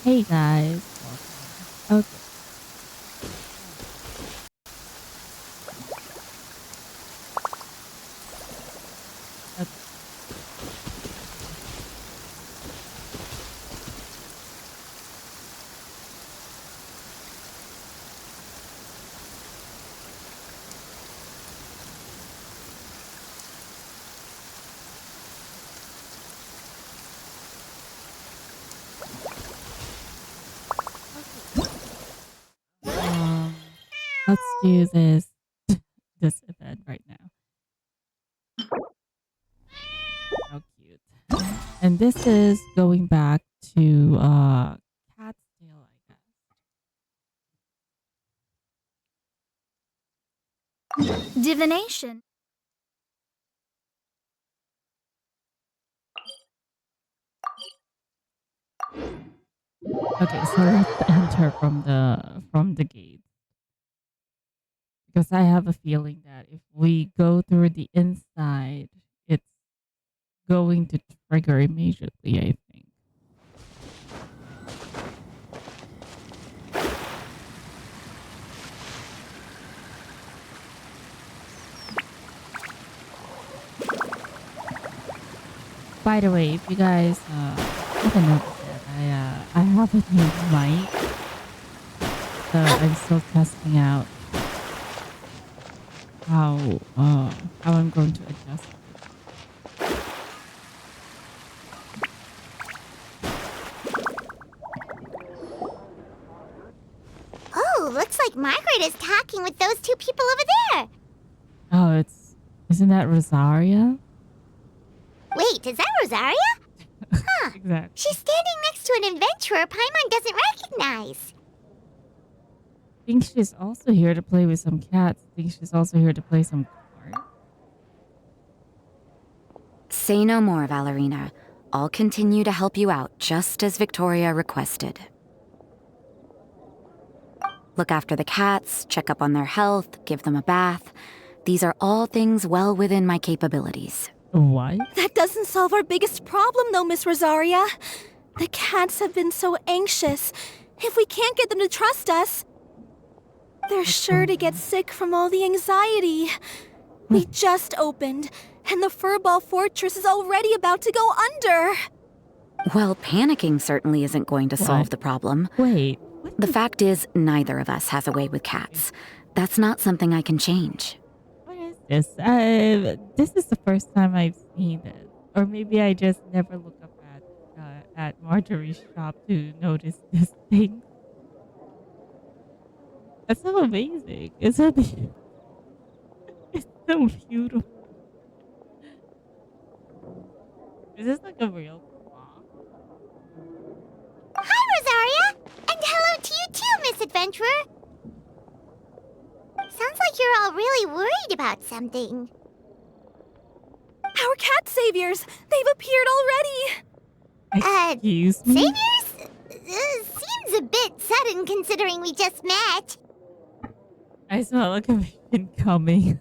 Hey guys, welcome. Okay. Okay. Um, let's do this event right now. How cute. And this is going back to Cat's Tail, I Divination. guess. Okay, so let's enter from the gate. Because I have a feeling that if we go through the inside, it's going to trigger immediately, I think. By the way, if you guys haven't noticed yet, I have a new mic, so I'm still testing out how how I'm going to adjust it. Oh, looks like Margaret is talking with those two people over there. Oh, isn't that Rosaria? Wait, is that Rosaria? Huh. Exactly. She's standing next to an adventurer Paimon doesn't recognize. I think she's also here to play with some cats. I think she's also here to play some cards. Say no more, Valerina. I'll continue to help you out, just as Victoria requested. Look after the cats, check up on their health, give them a bath. These are all things well within my capabilities. What? That doesn't solve our biggest problem, though, Miss Rosaria. The cats have been so anxious. If we can't get them to trust us, they're sure to get sick from all the anxiety. We just opened, and the Furball Fortress is already about to go under. Well, panicking certainly isn't going to solve What? the problem. Wait. The fact is, neither of us has a way with cats. That's not something I can change. What is this? This is the first time I've seen it, or maybe I just never look up at Marjorie's shop to notice this thing. That's so amazing. It's so it's so beautiful. Is this like a real claw? Hi, Rosaria! And hello to you too, Miss Adventurer! Sounds like you're all really worried about something. Our cat saviors! They've appeared already! Excuse me? Saviors? Seems a bit sudden considering we just met. I smell like a been coming.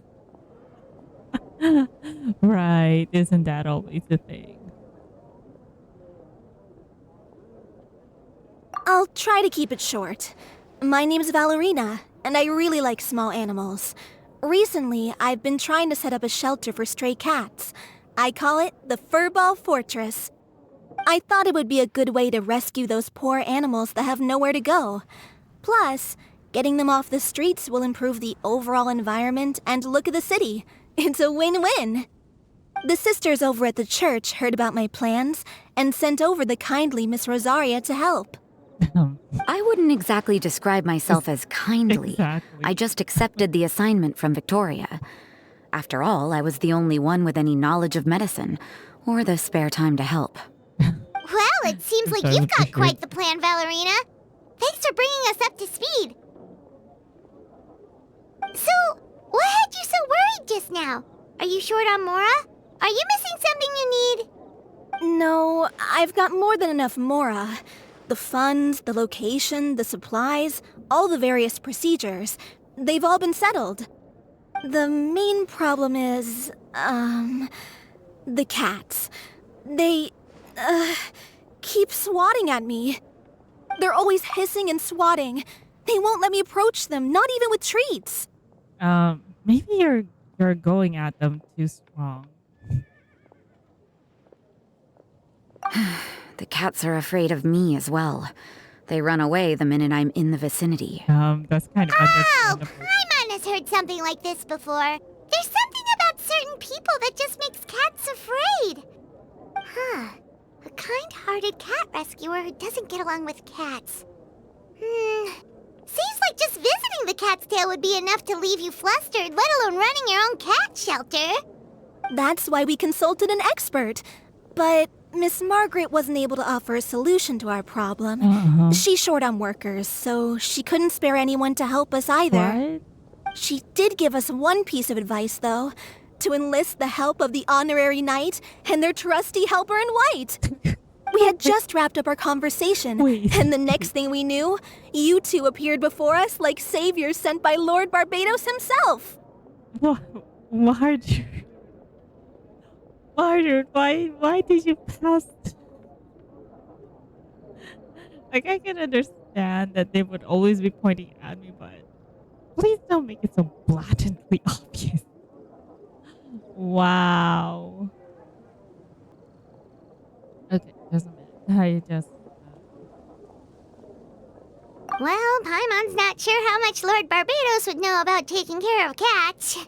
Right, isn't that always the thing? I'll try to keep it short. My name's Valerina, and I really like small animals. Recently, I've been trying to set up a shelter for stray cats. I call it the Furball Fortress. I thought it would be a good way to rescue those poor animals that have nowhere to go. Plus, getting them off the streets will improve the overall environment and look of the city. It's a win-win. The sisters over at the church heard about my plans and sent over the kindly Miss Rosaria to help. I wouldn't exactly describe myself as kindly. Exactly. I just accepted the assignment from Victoria. After all, I was the only one with any knowledge of medicine, or the spare time to help. Well, it seems like you've got quite the plan, Valerina. Thanks for bringing us up to speed. So, what had you so worried just now? Are you short on Mora? Are you missing something you need? No, I've got more than enough Mora. The funds, the location, the supplies, all the various procedures, they've all been settled. The main problem is, the cats. They, keep swatting at me. They're always hissing and swatting. They won't let me approach them, not even with treats. Maybe you're going at them too strong. The cats are afraid of me as well. They run away the minute I'm in the vicinity. That's kind of Oh, understandable. Paimon has heard something like this before. There's something about certain people that just makes cats afraid. Huh. A kind-hearted cat rescuer who doesn't get along with cats. Seems like just visiting the cat's tail would be enough to leave you flustered, let alone running your own cat shelter. That's why we consulted an expert. But Miss Margaret wasn't able to offer a solution to our problem. She's short on workers, so she couldn't spare anyone to help us either. What? She did give us one piece of advice, though. To enlist the help of the honorary knight and their trusty helper in white. We had just wrapped up our conversation, Wait. and the next thing we knew, you two appeared before us like saviors sent by Lord Barbados himself. What? Marjorie? Marjorie, why did you pass? Like, I can understand that they would always be pointing at me, but please don't make it so blatantly obvious. Wow. Okay, just a minute. I just. Well, Paimon's not sure how much Lord Barbados would know about taking care of cats.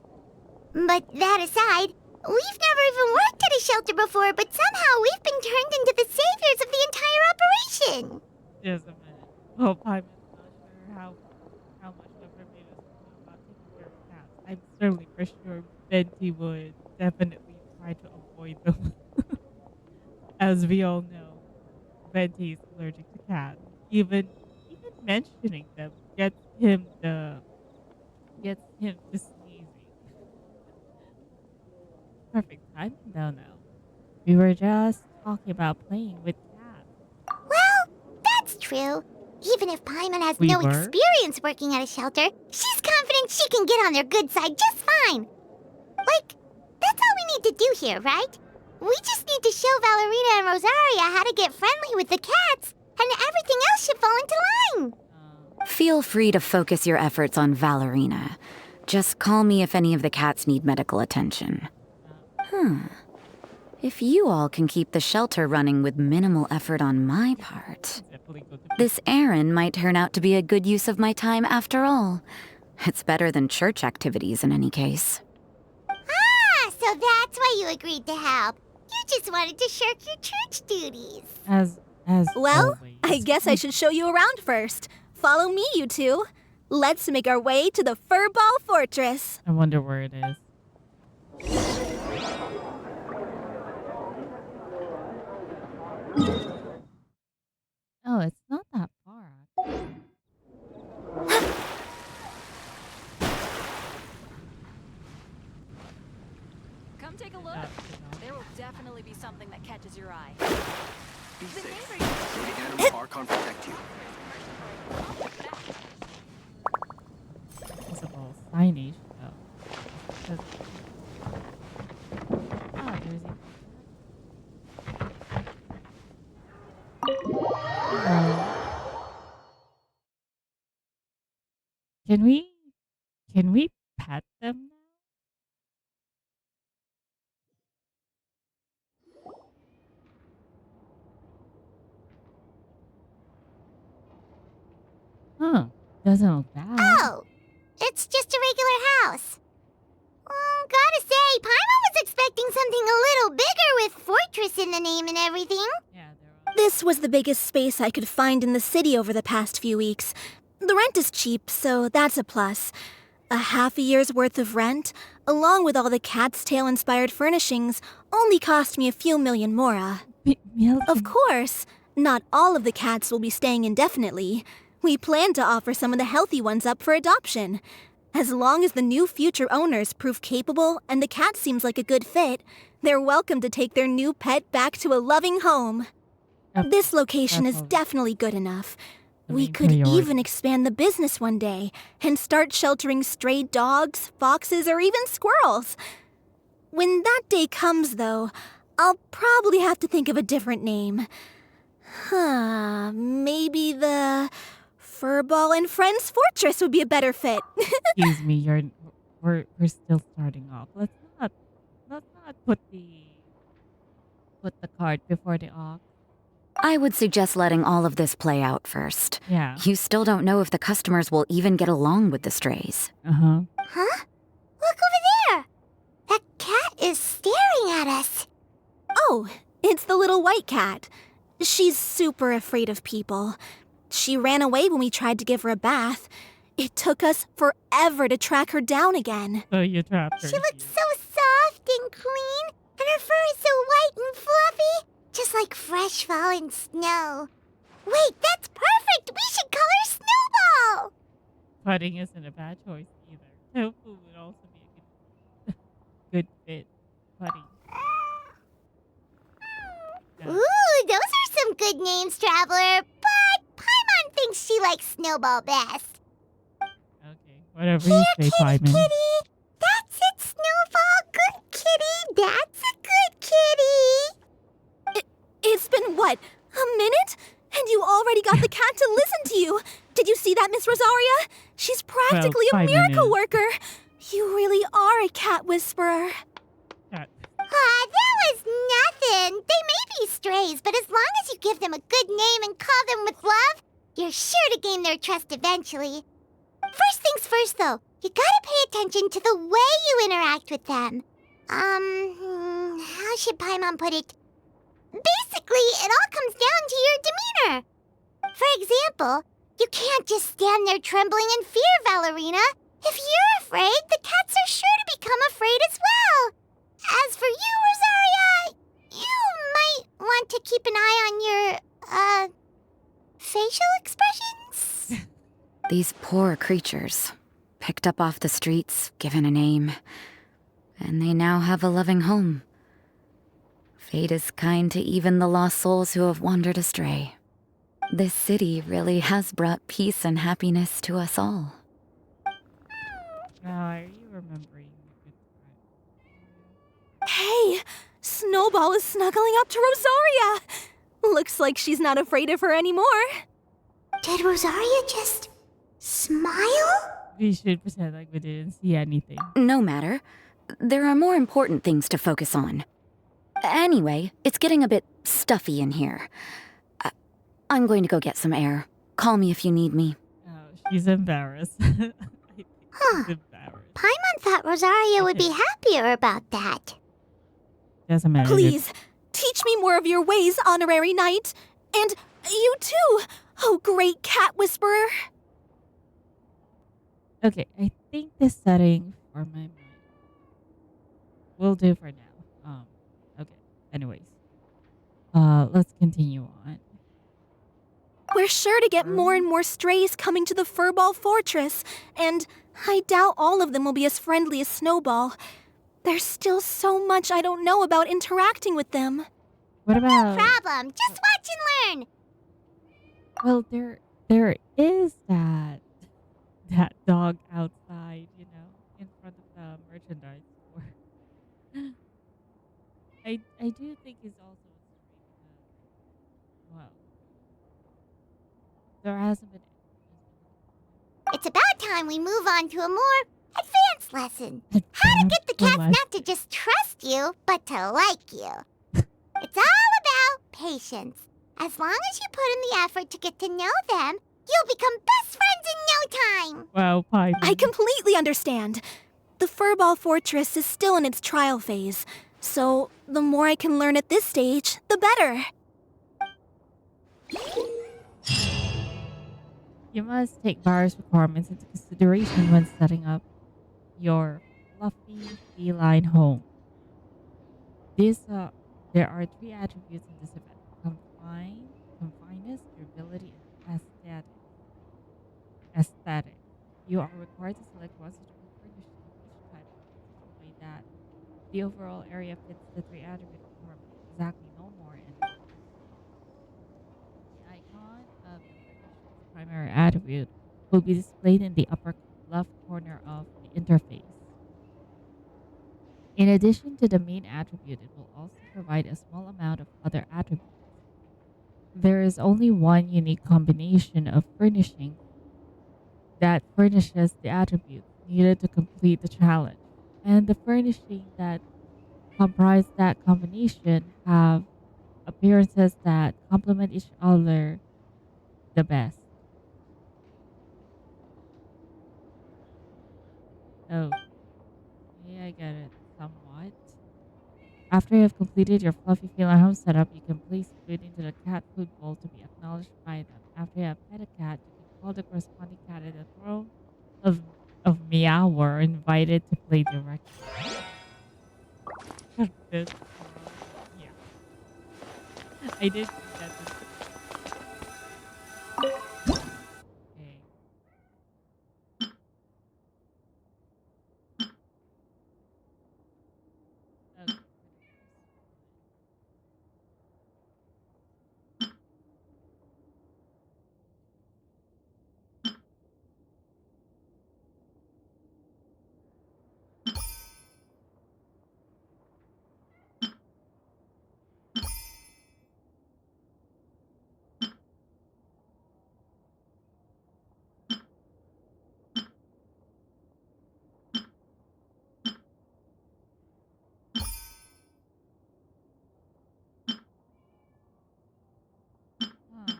But that aside, we've never even worked at a shelter before, but somehow we've been turned into the saviors of the entire operation. Just a minute. Oh, Pimon's not sure how much of Barbados would know about taking care of cats. I'm certainly for sure Venti would definitely try to avoid them. As we all know, Venti is allergic to cats. Even mentioning them gets him to sneezing. Perfect timing though now. We were just talking about playing with cats. Well, that's true. Even if Paimon has We no were? experience working at a shelter, she's confident she can get on their good side just fine. Like, that's all we need to do here, right? We just need to show Valerina and Rosaria how to get friendly with the cats, and everything else should fall into line. Feel free to focus your efforts on Valerina. Just call me if any of the cats need medical attention. If you all can keep the shelter running with minimal effort on my part, Definitely go to this errand might turn out to be a good use of my time after all. It's better than church activities in any case. Ah, so that's why you agreed to help. You just wanted to shirk your church duties. as Well, always. I guess I should show you around first. Follow me, you two. Let's make our way to the Furball Fortress. I wonder where it is. Oh, it's not that far. Come take a look. There will definitely be something that catches your eye. Be safe. The animal Archon protect you. Visible signage though. Oh, there's a. Can we pet them now? Huh. Doesn't look bad. Oh, it's just a regular house. Gotta say, Paimon was expecting something a little bigger with Fortress in the name and everything. Yeah, there are. This was the biggest space I could find in the city over the past few weeks. The rent is cheap, so that's a plus. A half a year's worth of rent, along with all the cat's tail-inspired furnishings, only cost me a few million mora. Of course, not all of the cats will be staying indefinitely. We plan to offer some of the healthy ones up for adoption. As long as the new future owners prove capable and the cat seems like a good fit, they're welcome to take their new pet back to a loving home. This location is definitely good enough. We could even expand the business one day and start sheltering stray dogs, foxes, or even squirrels. When that day comes, though, I'll probably have to think of a different name. Maybe the Furball and Friends Fortress would be a better fit. Excuse me, we're still starting off. Let's not put the cart before the ox. I would suggest letting all of this play out first. Yeah. You still don't know if the customers will even get along with the strays. Uh-huh. Huh? Look over there! That cat is staring at us. Oh, it's the little white cat. She's super afraid of people. She ran away when we tried to give her a bath. It took us forever to track her down again. So you trapped her. She looks so soft and clean, and her fur is so white and fluffy, just like fresh fallen snow. Wait, that's perfect! We should call her Snowball! Putting isn't a bad choice either. Tofu would also be a good fit. Putting. Yeah. Ooh, those are some good names, Traveler, but Paimon thinks she likes Snowball best. Okay, whatever you say, Paimon. Kitty! That's it, Snowball! Good kitty! That's a good kitty! It's been, what, a minute? And you already got the cat to listen to you. Did you see that, Miss Rosaria? She's practically a 5 miracle minutes. worker. You really are a cat whisperer. Cat. That was nothing. They may be strays, but as long as you give them a good name and call them with love, you're sure to gain their trust eventually. First things first, though, you gotta pay attention to the way you interact with them. How should Paimon put it? Basically, it all comes down to your demeanor. For example, you can't just stand there trembling in fear, Valerina. If you're afraid, the cats are sure to become afraid as well. As for you, Rosaria, you might want to keep an eye on your, facial expressions. These poor creatures, picked up off the streets, given a name, and they now have a loving home. Fate is kind to even the lost souls who have wandered astray. This city really has brought peace and happiness to us all. Now, are you remembering a good time? Hey, Snowball is snuggling up to Rosaria. Looks like she's not afraid of her anymore. Did Rosaria just smile? We should pretend like we didn't see anything. No matter. There are more important things to focus on. Anyway, it's getting a bit stuffy in here. I'm going to go get some air. Call me if you need me. Oh, she's embarrassed. I think Huh. she's embarrassed. Paimon thought Rosaria would be happier about that. Doesn't matter. Please, teach me more of your ways, honorary knight. And you too, oh great cat whisperer. Okay, I think the setting for my mind will do for now. Okay. Anyways, let's continue on. We're sure to get more and more strays coming to the Furball Fortress, and I doubt all of them will be as friendly as Snowball. There's still so much I don't know about interacting with them. What about? Problem. Just watch and learn. Well, there is that dog outside, in front of the merchandise store. I do think he's also a stray because, well, there hasn't been. It's about time we move on to a more advanced lesson. How to get the cats not to just trust you, but to like you. It's all about patience. As long as you put in the effort to get to know them, you'll become best friends in no time. Wow, Pie. I completely understand. The Furball Fortress is still in its trial phase, so the more I can learn at this stage, the better. You must take various requirements into consideration when setting up your fluffy feline home. There are 3 attributes in this event: confineness, durability, and aesthetic. You are required to select one suitable furnishing of each type in such a way that the overall area fits the 3 attribute requirements. Exactly, no more and no less. The icon of the furnishing's primary attribute will be displayed in the upper left corner of the interface. In addition to the main attribute, it will also provide a small amount of other attributes. There is only one unique combination of furnishing that furnishes the attributes needed to complete the challenge. And the furnishing that comprise that combination have appearances that complement each other the best. Okay, I get it somewhat. After you have completed your fluffy feline home setup, you can place food into the cat food bowl to be acknowledged by them. After you have pet a cat, you can call the corresponding cat at the throne of meow or invited to play directly. This throne of meow. I did see that. Okay. Okay. For the first one. Huh.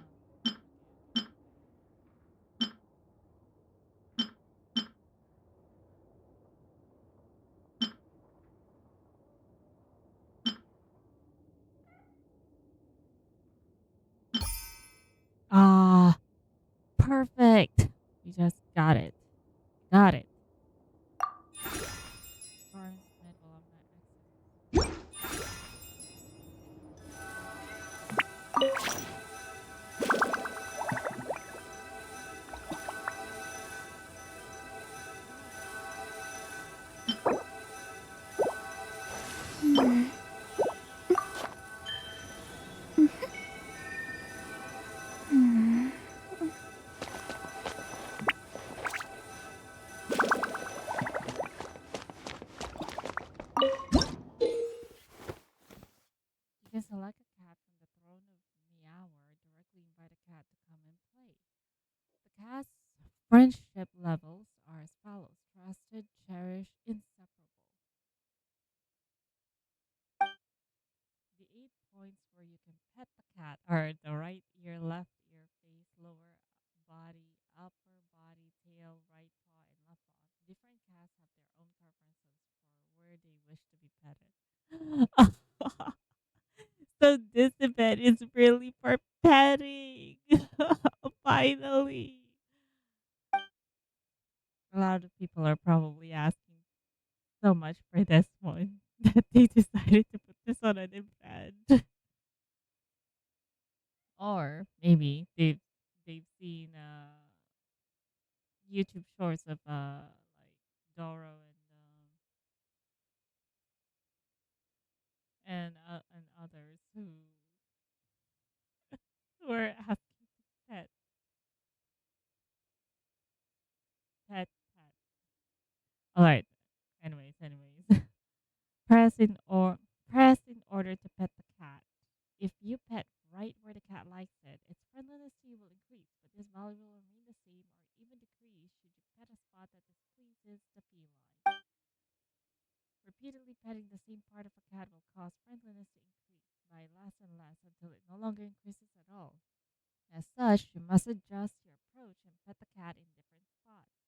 Ah, perfect. You just got it. Got it. Storm Smith will have my access. You can select a cat from the throne of Meow or directly invite a cat to come and play. The cat's friendship levels are as follows: trusted, cherished, inseparable. The 8 points where you can pet the cat are the right ear, left ear, face, lower body, upper body, tail, right paw, and left paw. Different cats have their own preferences for where they wish to be petted. So this event is really for petting. Finally. A lot of people are probably asking so much for this one that they decided to put this on an event. Or maybe they've seen YouTube shorts of like Doro and others who are asking to pet. All right. Anyways. Press in or press in order to pet the cat. If you pet right where the cat likes it, its friendliness to you will increase, but this value will remain the same or even decrease should you pet a spot that displeases the feline. Repeatedly petting the same part of a cat will cause friendliness to increase by less and less until it no longer increases at all. As such, you must adjust your approach and pet the cat in different spots.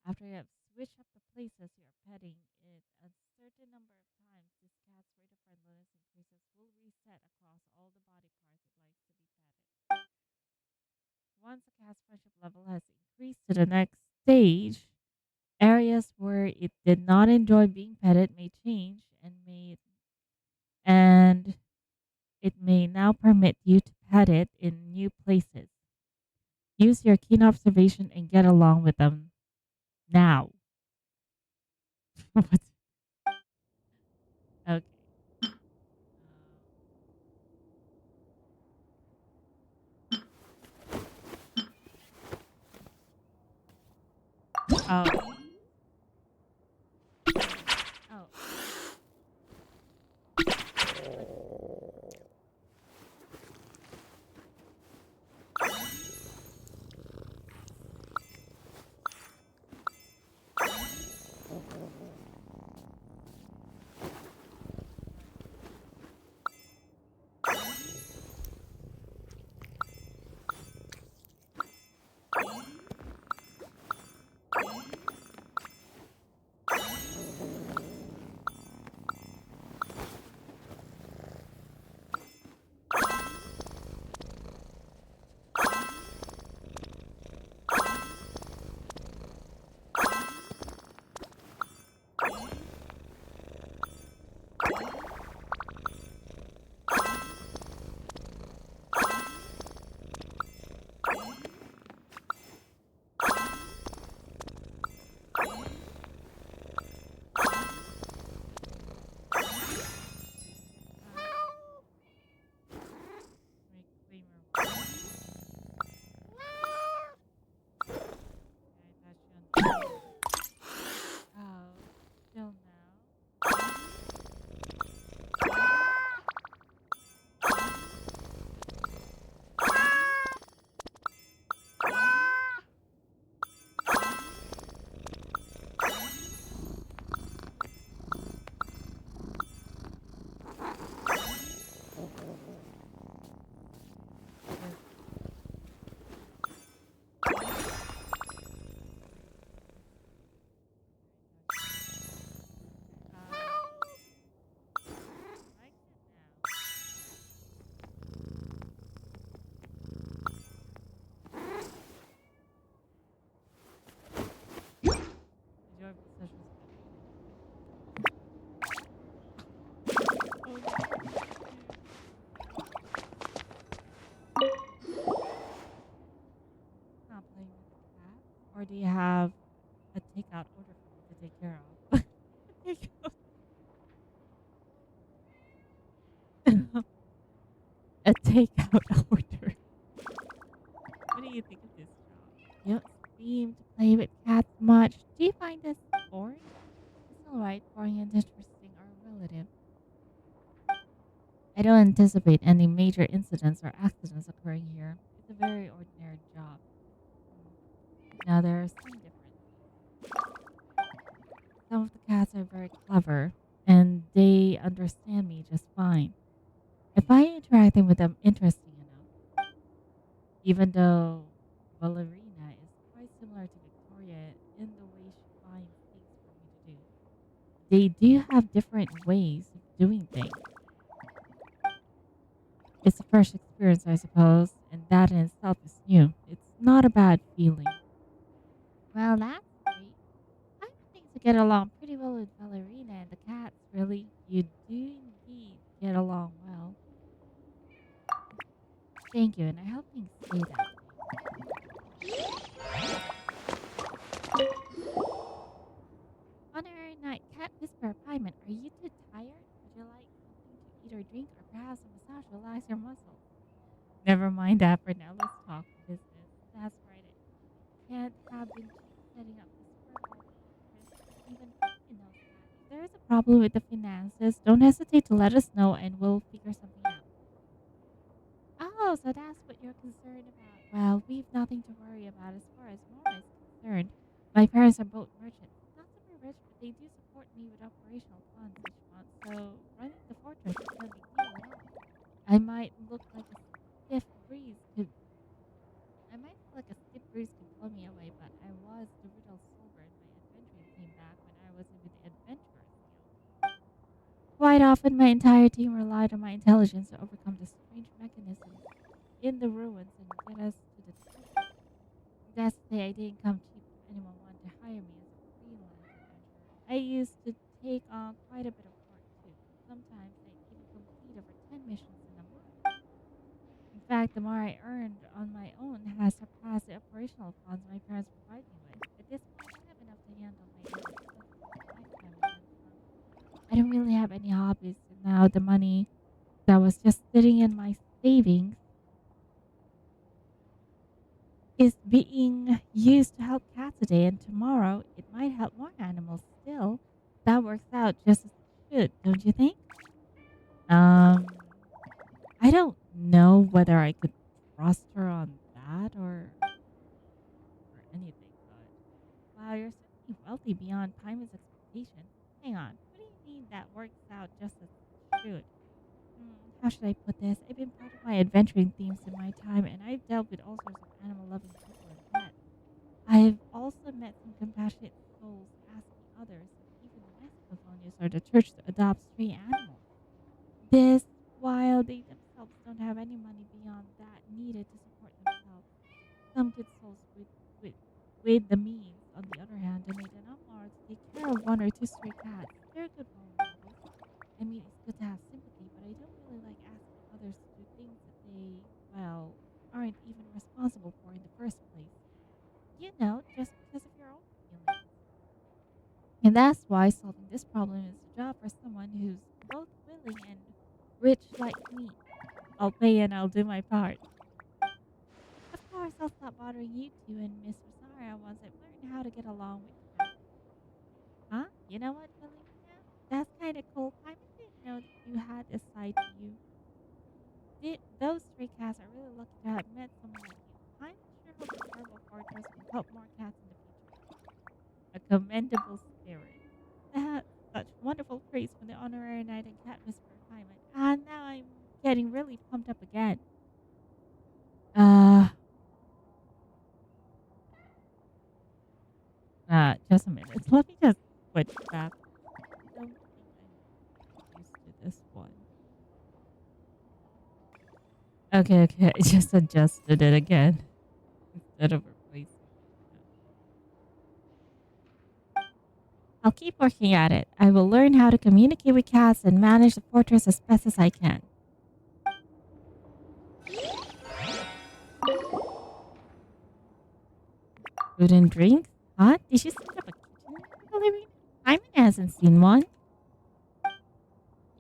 After you have switched up the places you are petting it a certain number of times, this cat's rate of friendliness increases will reset across all the body parts it likes to be petted. Once a cat's friendship level has increased to the next stage, areas where it did not enjoy being petted may change and it may now permit you to pet it in new places. Use your keen observation and get along with them now. What's- okay. Oh. Oh. or do you have a takeout order for me to take care of? A takeout order. What do you think of this job? You don't seem to play with cats much. Do you find this boring? It's alright, boring and interesting are relative. I don't anticipate any major incidents or accidents occurring here. It's a very ordinary job. Now there are some differences. Some of the cats are very clever, and they understand me just fine. I find interacting with them interesting enough, even though Ballerina is quite similar to Victoria in the way she finds things for me to do. They do have different ways of doing things. It's a fresh experience, I suppose, and that in itself is new. It's not a bad feeling. Well, that's great. I think to get along pretty well with Ballerina and the cats, really. You do indeed get along well. Thank you, and I hope things stay that way. Honorary Knight, Cat Whisperer Pyman, are you too tired? Would you like something to eat or drink, or perhaps a massage to relax your muscles? Never mind that for now. Let's talk business. That's right. It can't have been cheap setting up this purple fortress. Even Pyman knows that. If there is a problem with the finances, don't hesitate to let us know, and we'll figure something out. Oh, so that's what you're concerned about. Well, we've nothing to worry about as far as Mora is concerned. My parents are both merchants. Not super rich, but they do support me with operational funds each month, so running the fortress is no big deal at all. I might look like a stiff breeze could I might look like a stiff breeze could blow me away, but I was the Riddle Silver in my adventuring team back when I was with the Adventurers Guild. Quite often, my entire team relied on my intelligence to overcome the strange mechanisms in the ruins and get us to the treasure. That's to say, I didn't come cheap if anyone wanted to hire me as a freelance adventurer. I used to take on quite a bit of work too. Sometimes I even complete over 10 missions in a month. In fact, the more I earned on my own has surpassed the operational funds my parents provide me with. At this point, I have enough to handle my daily expenses for a lifetime and then some. I don't really have any hobbies, and now the money that was just sitting in my savings is being used to help cats today, and tomorrow it might help more animals still. That works out just as it should, don't you think? Um, I don't know whether I could trust her on that or anything, but wow, you're certainly wealthy beyond Pyman's expectation. Hang on, what do you mean that works out just as it should? How should I put this? I've been part of my adventuring themes in my time, and I've dealt with all sorts of animal-loving people and pets. I've also met some compassionate souls asking others, even the Mesophones or the church, to adopt stray animals. This, while they themselves don't have any money beyond that needed to support themselves. Some good souls with the means, on the other hand, donate enough more to take care of one or two stray cats. They're good role models. I mean, it's good to have sympathy, but I don't really like asking others to do things that they, well, aren't even responsible for in the first place. You know, just because of your own feelings. And that's why solving this problem is a job for someone who's both willing and rich like me. I'll pay and I'll do my part. Of course, I'll stop bothering you two and Miss Rosaria once I've learned how to get along with cats. Huh? You know what, Valerina? That's kind of cool. I didn't know that you had this side to you. Those stray cats are really lucky to have met someone like you. I'm sure hope the Herbal Fortress will help more cats in the future. A commendable spirit. That's such wonderful praise from the Honorary Knight and Cat Whisperer Hyman. And now I'm getting really pumped up again. Just a minute. Let me just switch back. I don't think I'm used to this one. Okay. I just adjusted it again instead of replacing it. I'll keep working at it. I will learn how to communicate with cats and manage the fortress as best as I can. Food and drinks? Huh? Did you set up a kitchen delivery? Simon hasn't seen one.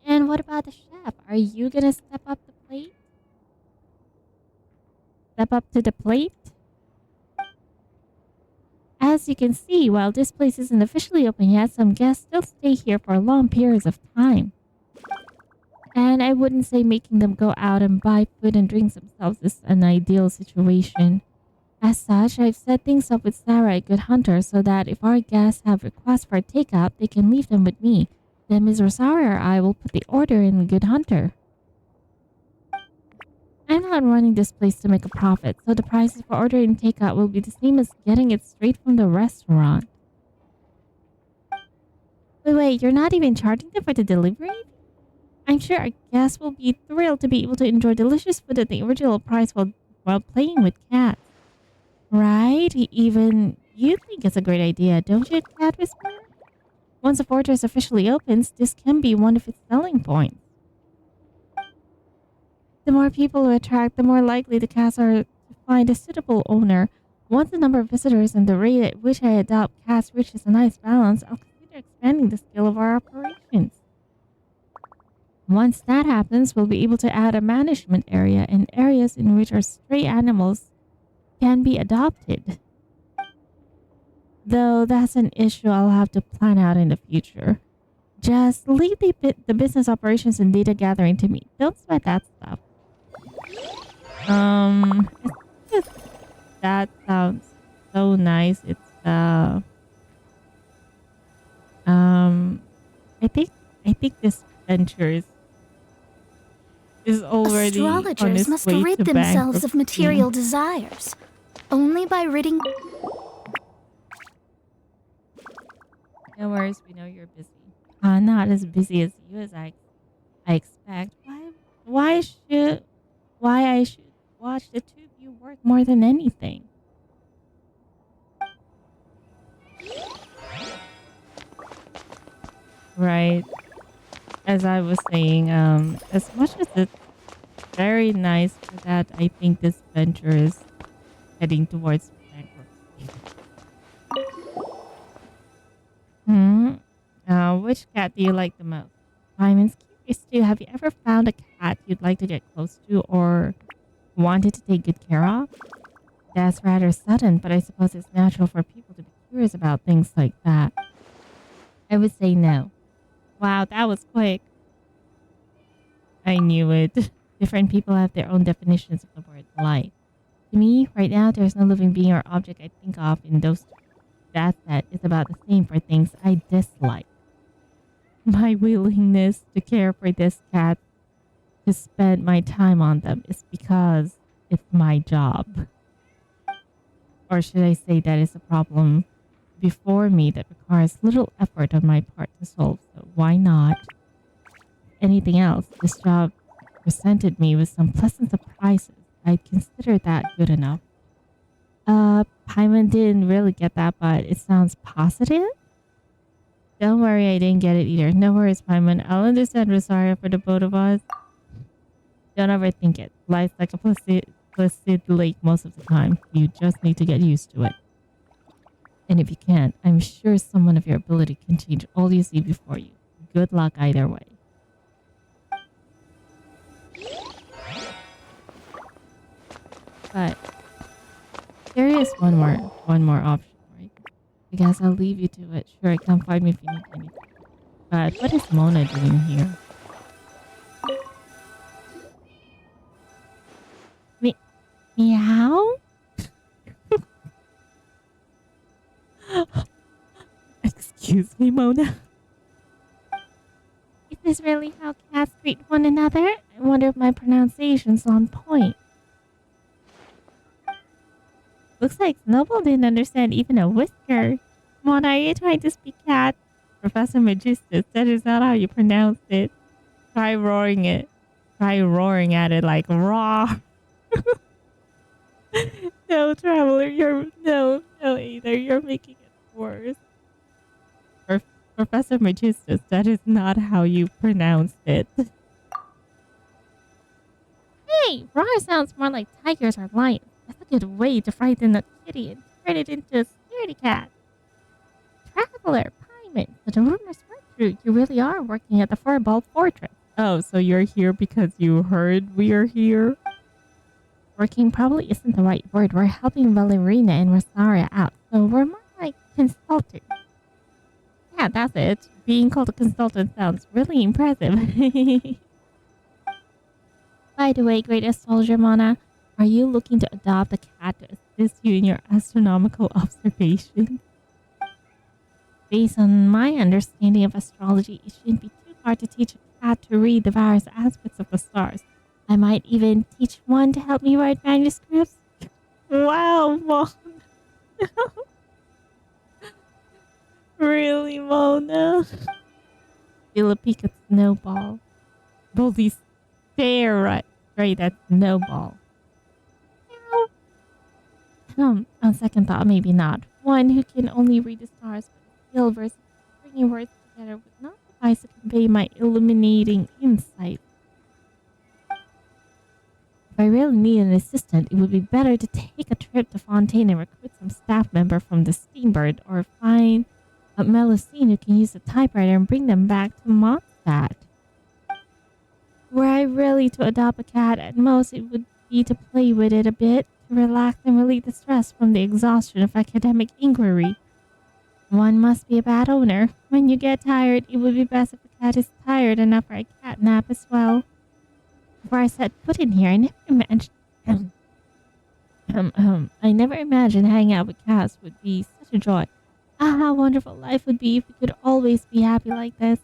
And what about the chef? Are you gonna step up the plate? Step up to the plate? As you can see, while this place isn't officially open yet, some guests still stay here for long periods of time. And I wouldn't say making them go out and buy food and drinks themselves is an ideal situation. As such, I've set things up with Sarah at Good Hunter so that if our guests have requests for takeout, they can leave them with me. Then Ms. Rosario or I will put the order in Good Hunter. I'm not running this place to make a profit, so the prices for ordering takeout will be the same as getting it straight from the restaurant. Wait, you're not even charging them for the delivery? I'm sure our guests will be thrilled to be able to enjoy delicious food at the original price while playing with cats. Right? Even you think it's a great idea, don't you, Cat Whisperer? Once the fortress officially opens, this can be one of its selling points. The more people we attract, the more likely the cats are to find a suitable owner. Once the number of visitors and the rate at which I adopt cats reaches a nice balance, I'll consider expanding the scale of our operations. Once that happens, we'll be able to add a management area and areas in which our stray animals can be adopted. Though that's an issue I'll have to plan out in the future. Just leave the business operations and data gathering to me. Don't sweat that stuff. I think that sounds so nice. It's I think this venture is already on Astrologers its must way rid to themselves of bankruptcy. material desires. Only by ridding... No worries, we know you're busy. Not as busy as you as I expect. Why I should watch the two of you work more than anything? Right. As I was saying, as much as it's very nice for that, I think this venture is heading towards bankruptcy. Which cat do you like the most? I'm curious too. Have you ever found a cat you'd like to get close to or wanted to take good care of? That's rather sudden, but I suppose it's natural for people to be curious about things like that. I would say no. Wow, that was quick. I knew it. Different people have their own definitions of the word like. To me, right now, there's no living being or object I think of in those two. That said, it's about the same for things I dislike. My willingness to care for this cat, to spend my time on them, is because it's my job. Or should I say that it's a problem before me that requires little effort on my part to solve, so why not? Anything else, this job presented me with some pleasant surprises. I'd consider that good enough. Paimon didn't really get that, but it sounds positive? Don't worry, I didn't get it either. No worries, Paimon. I'll understand Rosario for the both of us. Don't overthink it. Life's like a placid lake most of the time. You just need to get used to it. And if you can't, I'm sure someone of your ability can change all you see before you. Good luck either way. But there is one more option, right? I guess I'll leave you to it. Sure, come find me if you need anything. But what is Mona doing here? Meow? Excuse me, Mona. Is this really how cats treat one another? I wonder if my pronunciation's on point. Looks like Snowball didn't understand even a whisker. Mona, are you trying to speak cat? Professor Magistus, that is not how you pronounce it. Try roaring at it like raw. No, Traveler, no, Aether, you're making it worse. Professor Magistus, that is not how you pronounce it. Hey, roar sounds more like tigers or lions. That's a good way to frighten a kitty and turn it into a scaredy cat. Traveler, Paimon, so the rumors were true. You really are working at the Furball Fortress. Oh, so you're here because you heard we are here? Working probably isn't the right word. We're helping Valerina and Rosaria out, so we're more like consultants. Yeah, that's it. Being called a consultant sounds really impressive. By the way, great astrologer Mona, are you looking to adopt a cat to assist you in your astronomical observations? Based on my understanding of astrology, it shouldn't be too hard to teach a cat to read the various aspects of the stars. I might even teach one to help me write manuscripts. Wow, Mona. Really, Mona? Philippic at Snowball. Boldly stare right at Snowball. On second thought, maybe not. One who can only read the stars with a skill versus bringing words together would not suffice to convey my illuminating insight. If I really need an assistant, it would be better to take a trip to Fontaine and recruit some staff member from the Steambird, or find a Melusine who can use a typewriter and bring them back to Mondstadt. Were I really to adopt a cat, at most it would be to play with it a bit, to relax and relieve the stress from the exhaustion of academic inquiry. One must be a bad owner. When you get tired, it would be best if the cat is tired enough for a cat nap as well. Before I set foot in here, I never imagined I never imagined hanging out with cats would be such a joy. Ah, how wonderful life would be if we could always be happy like this.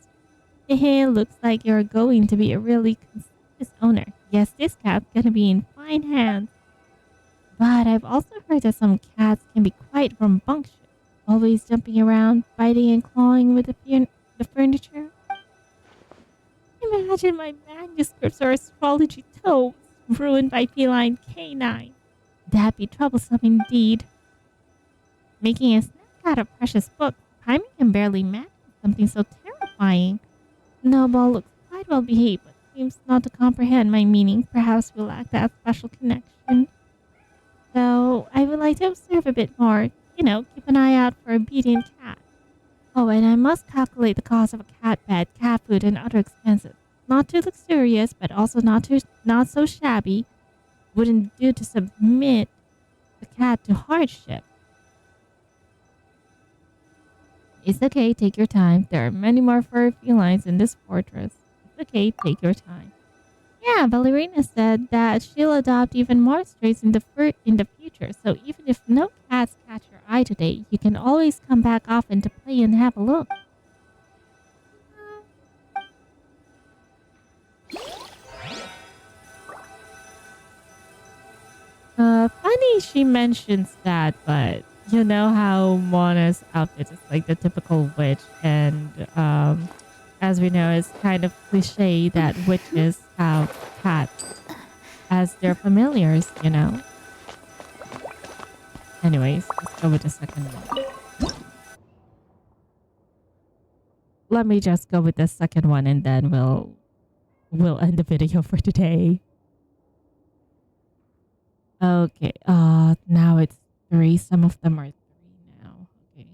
Hey, looks like you're going to be a really conscious owner. Guess this cat's gonna be in fine hands. But I've also heard that some cats can be quite rambunctious, always jumping around, biting and clawing with the furniture. Imagine my manuscripts or astrology tomes ruined by feline canine. That'd be troublesome indeed. Making a snack out of precious books, Jaime can barely manage something so terrifying. Snowball looks quite well behaved, but seems not to comprehend my meaning. Perhaps we lack that special connection. So I would like to observe a bit more. Keep an eye out for obedient cat. Oh, and I must calculate the cost of a cat bed, cat food, and other expenses. Not too luxurious, but also not so shabby. Wouldn't do to submit the cat to hardship. It's okay, take your time. There are many more fur felines in this fortress. It's okay, take your time. Yeah, Ballerina said that she'll adopt even more strays in the future. So even if no cats catch your eye today, you can always come back often to play and have a look. Funny she mentions that, but you know how Mona's outfit is like the typical witch, and as we know, it's kind of cliche that witches have cats as their familiars. Anyways, let's go with the second one. Let me just go with the second one, and then we'll end the video for today. Okay, now it's 3. Some of them are 3 now. Okay.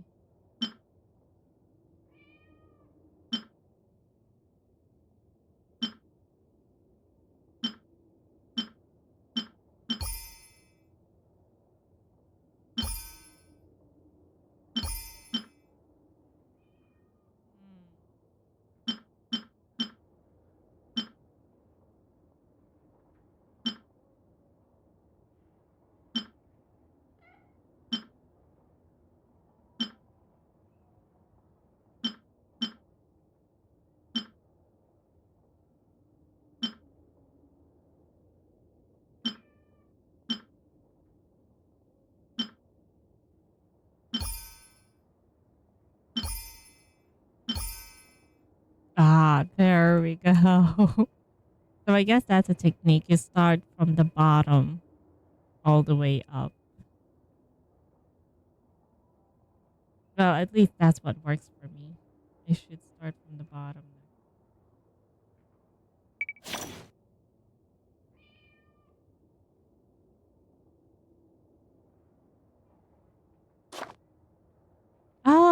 Ah, there we go. So I guess that's a technique. You start from the bottom all the way up. Well, at least that's what works for me. I should start from the bottom.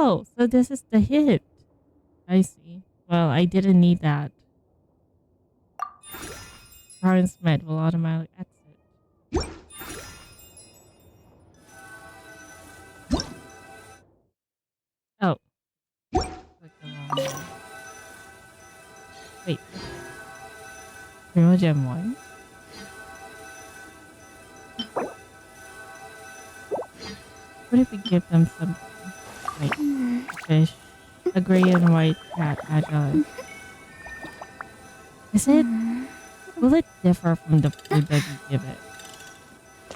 Oh, so this is the hit. I see. Well, I didn't need that. Current Smith will automatically exit. Oh. Click the wrong one. Wait. Primo Gem 1? What if we give them something? Like fish. A gray and white cat agile. Is it? Will it differ from the food that we give it?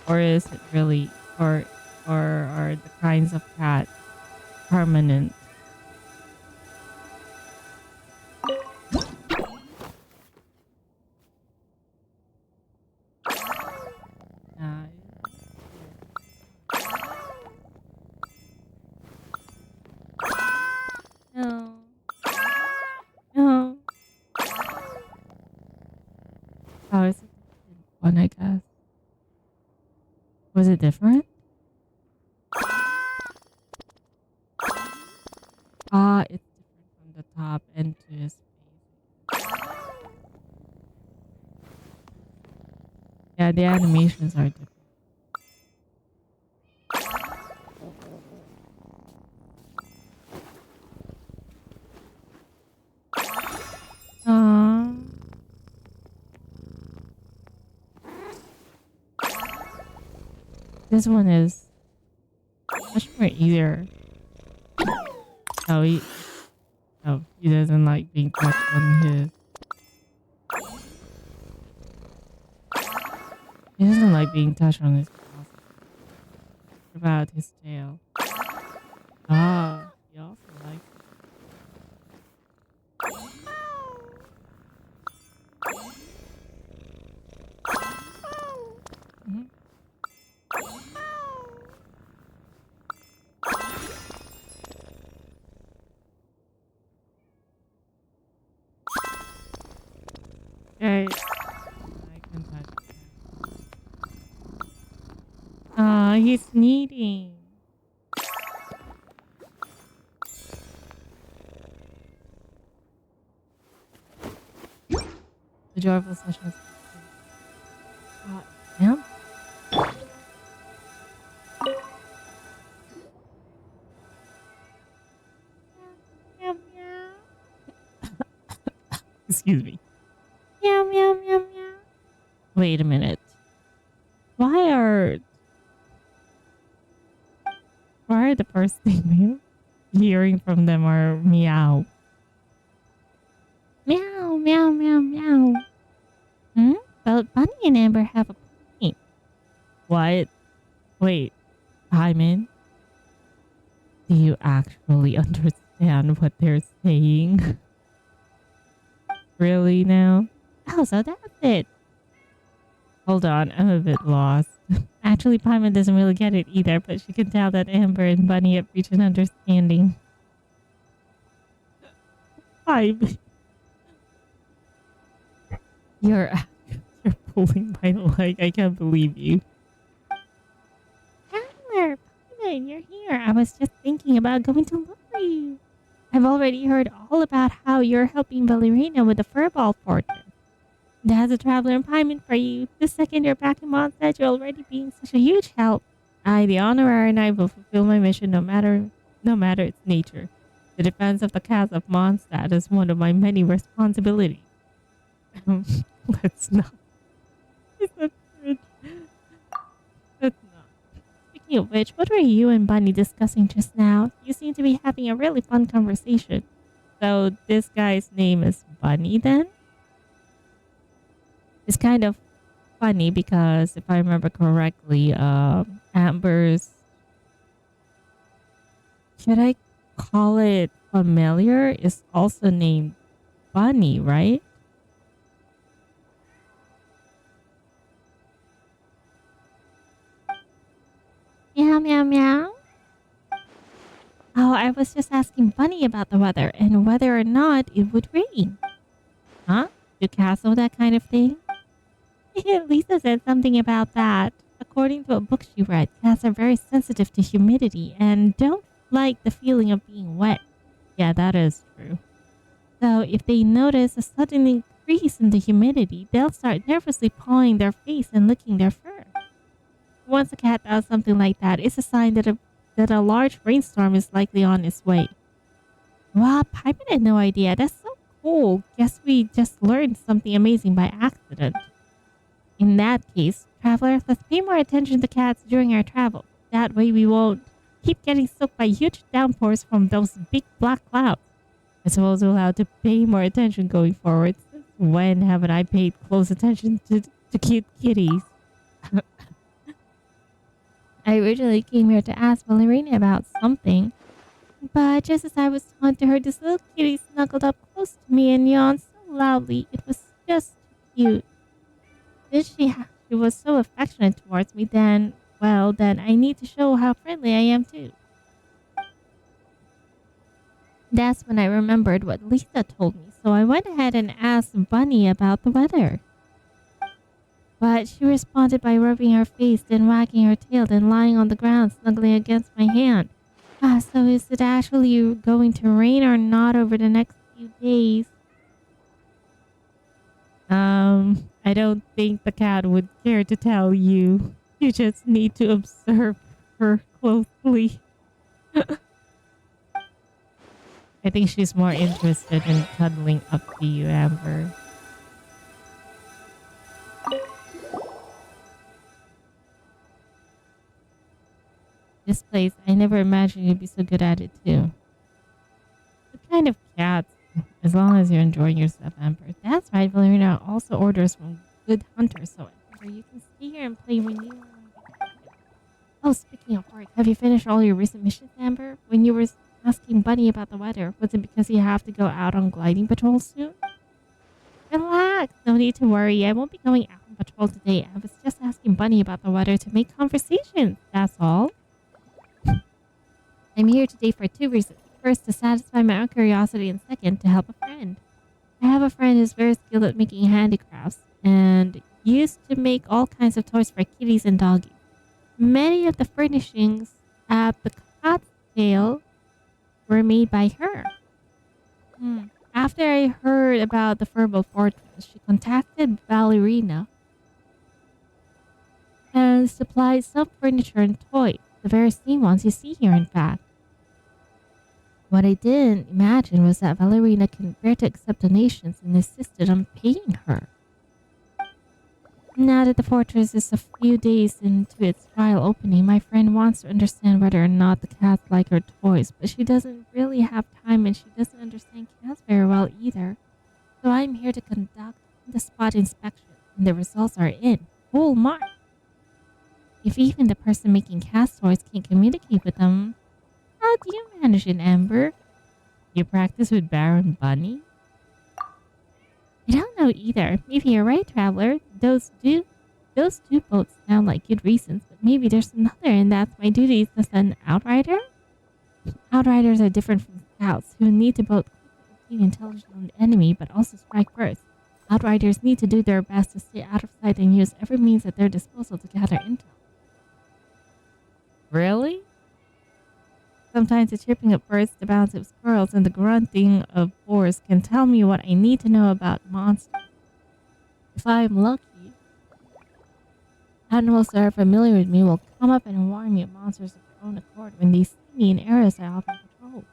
Or is it really, or are the kinds of cat permanent? Uh, no. No. Oh, it's a different one, I guess. Was it different? Ah, it's different from the top and to his face. Yeah, the animations are different. Aww. This one is much more easier. Oh, he doesn't like being touched on his. He doesn't like being touched on his paws. What about his tail? Ah, he also likes it. Mhm. Okay. I can touch him. Ah, he's needing. The joyful session is yeah. Meow, meow. Excuse me. Meow, meow, meow, meow. Wait a minute. Why are the first thing we're hearing from them are meow? Meow, meow, meow, meow. Hmm? But Bunny and Amber have a point. What? Wait, Hyman, do you actually understand what they're saying? Really now? Oh, so that's it. Hold on, I'm a bit lost. Actually, Paimon doesn't really get it either, but she can tell that Amber and Bunny have reached an understanding. Paimon. You're pulling my leg. I can't believe you. Tyler, Paimon, you're here. I was just thinking about going to look for you. I've already heard all about how you're helping Ballerina with the furball fortress. There's a traveler in Paimon for you. The second you're back in Mondstadt, you're already being such a huge help. The honorary and I will fulfill my mission no matter its nature. The defense of the cast of Mondstadt is one of my many responsibilities. Let's not. Let's not. Speaking of which, what were you and Bunny discussing just now? You seem to be having a really fun conversation. So this guy's name is Bunny then? It's kind of funny because if I remember correctly, Amber's, should I call it familiar, is also named Bunny, right? Meow, meow, meow. Oh, I was just asking Bunny about the weather and whether or not it would rain. Huh? Do cats know that kind of thing? Lisa said something about that. According to a book she read, cats are very sensitive to humidity and don't like the feeling of being wet. Yeah, that is true. So if they notice a sudden increase in the humidity, they'll start nervously pawing their face and licking their fur. Once a cat does something like that, it's a sign that a large rainstorm is likely on its way. Wow, Piper had no idea. That's so cool. Guess we just learned something amazing by accident. In that case, travelers, let's pay more attention to cats during our travel. That way we won't keep getting soaked by huge downpours from those big black clouds. I suppose we'll have to pay more attention going forward. Since when haven't I paid close attention to cute kitties? I originally came here to ask Ballerina about something, but just as I was talking to her, this little kitty snuggled up close to me and yawned so loudly. It was just cute. Then she was so affectionate towards me, then I need to show how friendly I am too. That's when I remembered what Lisa told me, so I went ahead and asked Bunny about the weather. But she responded by rubbing her face, then wagging her tail, then lying on the ground, snuggling against my hand. So is it actually going to rain or not over the next few days? I don't think the cat would care to tell you. You just need to observe her closely. I think she's more interested in cuddling up to you, Amber. This place, I never imagined you'd be so good at it too. What kind of cat? As long as you're enjoying yourself, Amber. That's right, Valerina also orders from good hunters, so Amber, you can stay here and play when you want. Oh, speaking of work, have you finished all your recent missions, Amber? When you were asking Bunny about the weather, was it because you have to go out on gliding patrol soon? Relax, no need to worry. I won't be going out on patrol today. I was just asking Bunny about the weather to make conversation, that's all. I'm here today for 2 reasons. First, to satisfy my own curiosity, and second, to help a friend. I have a friend who's very skilled at making handicrafts and used to make all kinds of toys for kitties and doggies. Many of the furnishings at the cat's tail were made by her. After I heard about the Furble Fortress, she contacted Ballerina and supplied some furniture and toys, the very same ones you see here, in fact. What I didn't imagine was that Ballerina can bear to accept donations and insisted on paying her. Now that the fortress is a few days into its trial opening, my friend wants to understand whether or not the cats like her toys, but she doesn't really have time and she doesn't understand cats very well either. So I'm here to conduct the spot inspection, and the results are in full mark. If even the person making cat toys can't communicate with them, how do you manage it, Amber? You practice with Baron Bunny? I don't know either. Maybe you're right, Traveler. Those two boats sound like good reasons, but maybe there's another, and that's my duty as an outrider? Outriders are different from scouts, who need to both quickly obtain intelligence on the enemy, but also strike first. Outriders need to do their best to stay out of sight and use every means at their disposal to gather intel. Really? Sometimes the chirping of birds, the bounce of squirrels, and the grunting of boars can tell me what I need to know about monsters. If I am lucky, animals that are familiar with me will come up and warn me of monsters of their own accord when they see me in areas I often patrol.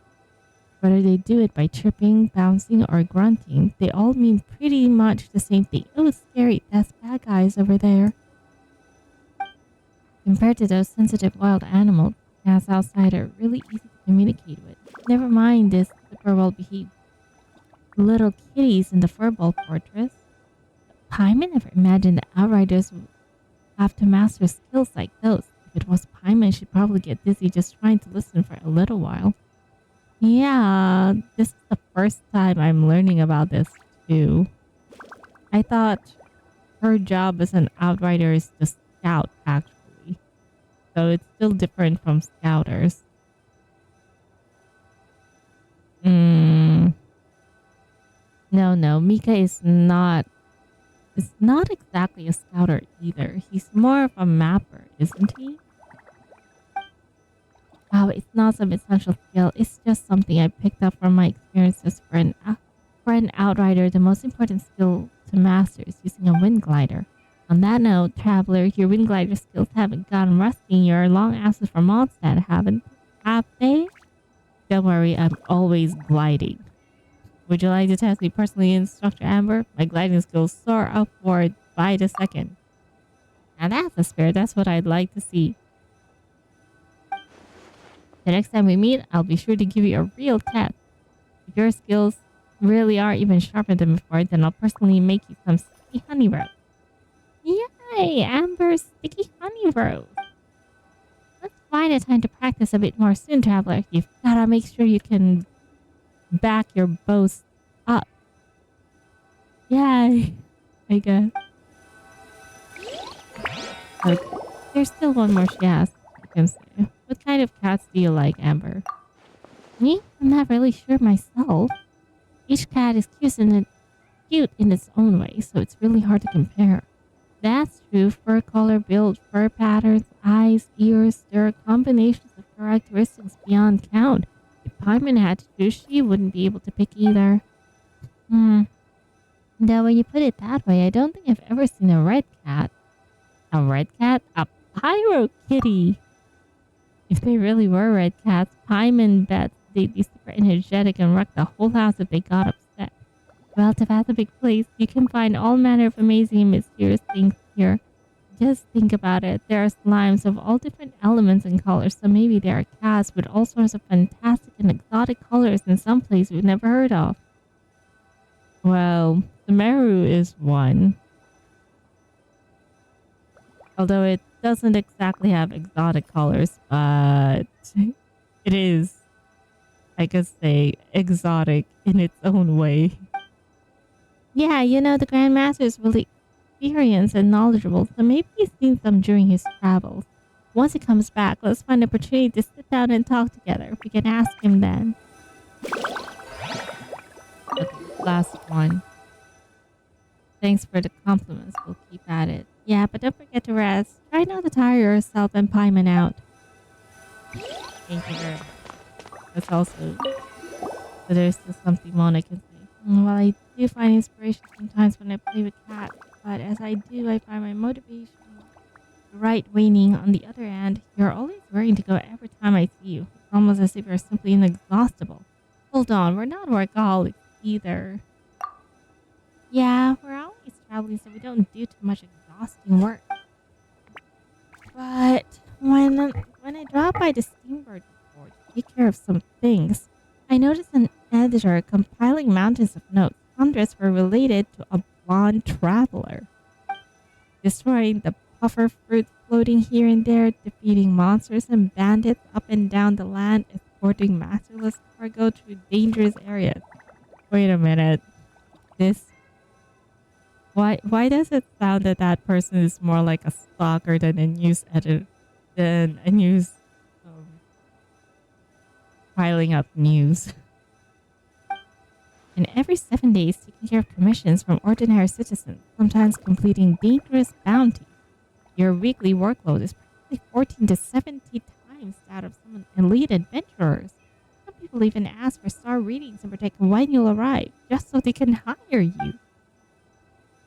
Whether they do it by chirping, bouncing, or grunting, they all mean pretty much the same thing. Oh, it's scary. That's bad guys over there. Compared to those sensitive wild animals, cats outside are really easy to communicate with. Never mind this super well-behaved little kitties in the Furball Fortress. Paimon never imagined that outriders would have to master skills like those. If it was Paimon, she'd probably get dizzy just trying to listen for a little while. Yeah, this is the first time I'm learning about this too. I thought her job as an outrider is to scout, actually. So it's still different from scouters. No, Mika is not exactly a scouter either. He's more of a mapper, isn't he? Oh, it's not some essential skill. It's just something I picked up from my experiences for an outrider. The most important skill to master is using a wind glider. On that note, traveler, your wind glider skills haven't gotten rusty in your long absence from Mondstadt, have they? Don't worry, I'm always gliding. Would you like to test me personally, Instructor Amber? My gliding skills soar upward by the second. Now that's a spirit. That's what I'd like to see. The next time we meet, I'll be sure to give you a real test. If your skills really are even sharper than before, then I'll personally make you some sticky honey roast. Yay! Amber's sticky honey roast. Let's find a time to practice a bit more soon, traveler. You've gotta make sure you can back your boast up. Yay! I guess. Okay. There's still one more she asked. I can say. What kind of cats do you like, Amber? Me? I'm not really sure myself. Each cat is cute in its own way, so it's really hard to compare. That's true. Fur color, build, fur patterns, eyes, ears. There are combinations of characteristics beyond count. If Paimon had to choose, she wouldn't be able to pick either. Now, when you put it that way, I don't think I've ever seen a red cat. A red cat? A pyro kitty! If they really were red cats, Paimon bets they'd be super energetic and wreck the whole house if they got upset. Well, Teyvat's a big place. You can find all manner of amazing and mysterious things here. Just think about it. There are slimes of all different elements and colors, so maybe there are cats with all sorts of fantastic and exotic colors in some place we've never heard of. Well, the Meru is one. Although it doesn't exactly have exotic colors, but it is, I could say, exotic in its own way. Yeah, the Grandmaster is really experienced and knowledgeable, so maybe he's seen some during his travels. Once he comes back, let's find an opportunity to sit down and talk together. We can ask him then. Okay, last one. Thanks for the compliments. We'll keep at it. Yeah, but don't forget to rest. Try not to tire yourself and Paimon out. Thank you very much. That's also... So there's still something more I can say. Well, I do find inspiration sometimes when I play with cats, but as I do, I find my motivation right waning. On the other hand, you're always raring to go every time I see you. It's almost as if you're simply inexhaustible. Hold on, we're not workaholics either. Yeah, we're always traveling, so we don't do too much exhausting work. But when I drop by the Steambird before to take care of some things, I noticed an editor compiling mountains of notes. Hundreds were related to a blonde traveler. Destroying the puffer fruit floating here and there, defeating monsters and bandits up and down the land, escorting masterless cargo through dangerous areas. Wait a minute. Why does it sound that that person is more like a stalker than a news editor, than a news piling up news? And every 7 days taking care of commissions from ordinary citizens, sometimes completing dangerous bounties. Your weekly workload is probably 14 to 70 times that of some elite adventurers. Some people even ask for star readings and predict when you'll arrive, just so they can hire you.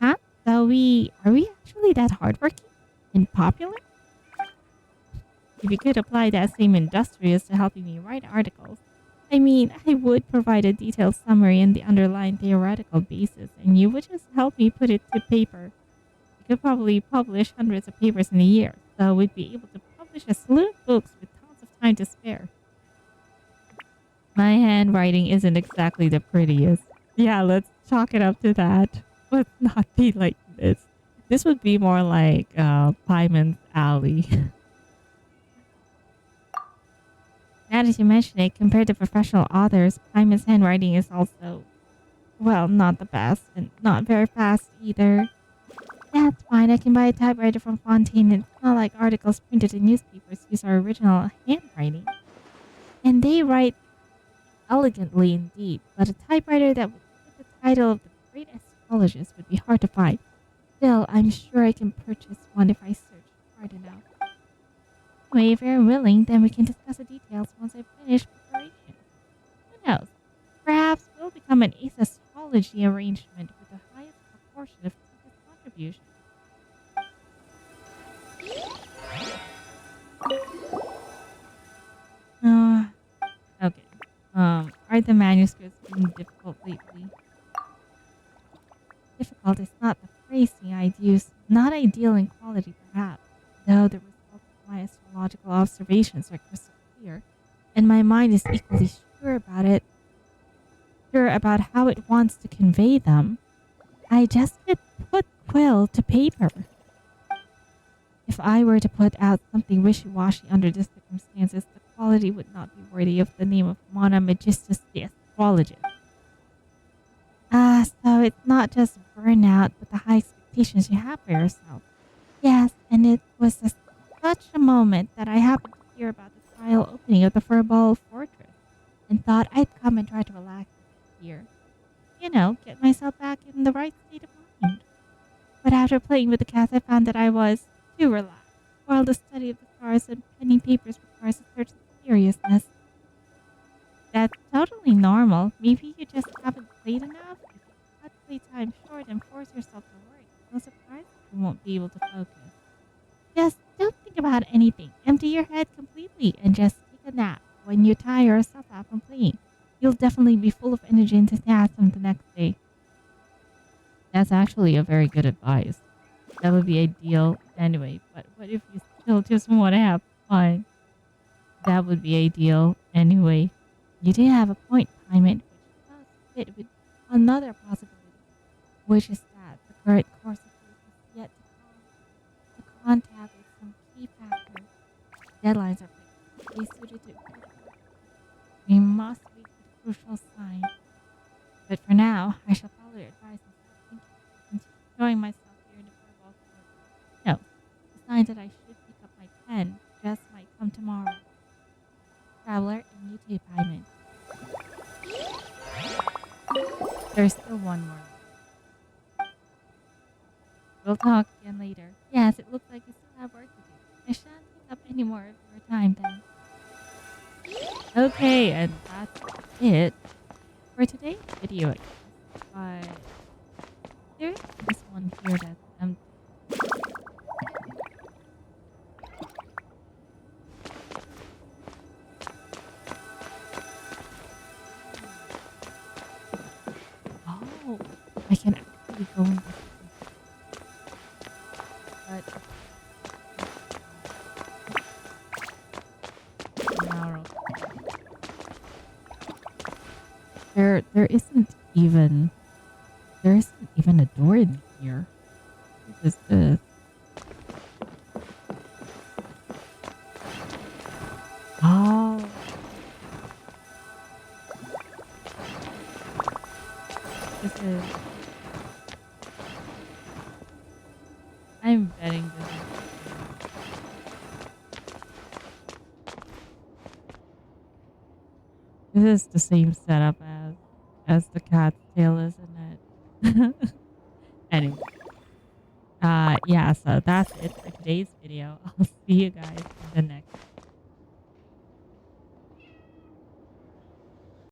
Huh? So are we actually that hardworking and popular? If you could apply that same industrious to helping me write articles, I mean, I would provide a detailed summary and the underlying theoretical basis, and you would just help me put it to paper. You could probably publish hundreds of papers in a year, so we'd be able to publish a slew of books with tons of time to spare. My handwriting isn't exactly the prettiest. Yeah, let's chalk it up to that. Let's not be like this. This would be more like Paimon's Alley. Now that you mention it, compared to professional authors, Paimon's handwriting is also, well, not the best, and not very fast either. That's fine, I can buy a typewriter from Fontaine, and it's not like articles printed in newspapers use our original handwriting. And they write elegantly indeed, but a typewriter that would fit the title of the great astrologist would be hard to find. Still, I'm sure I can purchase one if I search hard enough. Anyway, if you're willing, then we can discuss the details once I finish preparation. Who knows? Perhaps we'll become an ace astrology arrangement with the highest proportion of Tika's contribution. Uh, okay. Are the manuscripts being difficult lately? Difficult is not the phrasing I'd use. Not ideal in quality, perhaps, though the results of my astrological observations are crystal clear, and my mind is equally sure about how it wants to convey them. I just can't put quill to paper. If I were to put out something wishy-washy under the circumstances, the quality would not be worthy of the name of Mona Magistus the astrologist. So it's not just burnout, but the high expectations you have for yourself. Yes, and it was such a moment that I happened to hear about the trial opening of the Furball Fortress, and thought I'd come and try to relax a bit here. You know, get myself back in the right state of mind. But after playing with the cats, I found that I was too relaxed. While the study of the stars and penning papers requires a certain seriousness. That's totally normal. Maybe you just haven't played enough. If you cut playtime short and force yourself to work, no surprise you won't be able to focus. Just don't think about anything. Empty your head completely and just take a nap. When you tire yourself out from playing, you'll definitely be full of energy and enthusiasm the next day. That's actually a very good advice. That would be ideal anyway, but what if you still just want to have fun? That would be ideal anyway. You do have a point, Paimon, which does fit with another possibility, which is that the current course of business is yet to come to contact with some key factors. Deadlines are fixed. They suited to we must wait for the crucial sign. But for now, I shall follow your advice and stop thinking and enjoying myself here in the Furball Court. No, the sign that I should pick up my pen just might come tomorrow. Traveler, and you too, Paimon. There's still one more. We'll talk again later. Yes, it looks like you still have work to do. I shan't take up any more of your time then. Okay, and that's it for today's video, I guess. But there's this one here that's empty. Oh, I can actually go in this. But narrow. There isn't even a door in here. What is this? Oh. This is I'm betting this is the same setup as the cat's tail, isn't it? Anyway. Yeah, so that's it for today's video. I'll see you guys in the next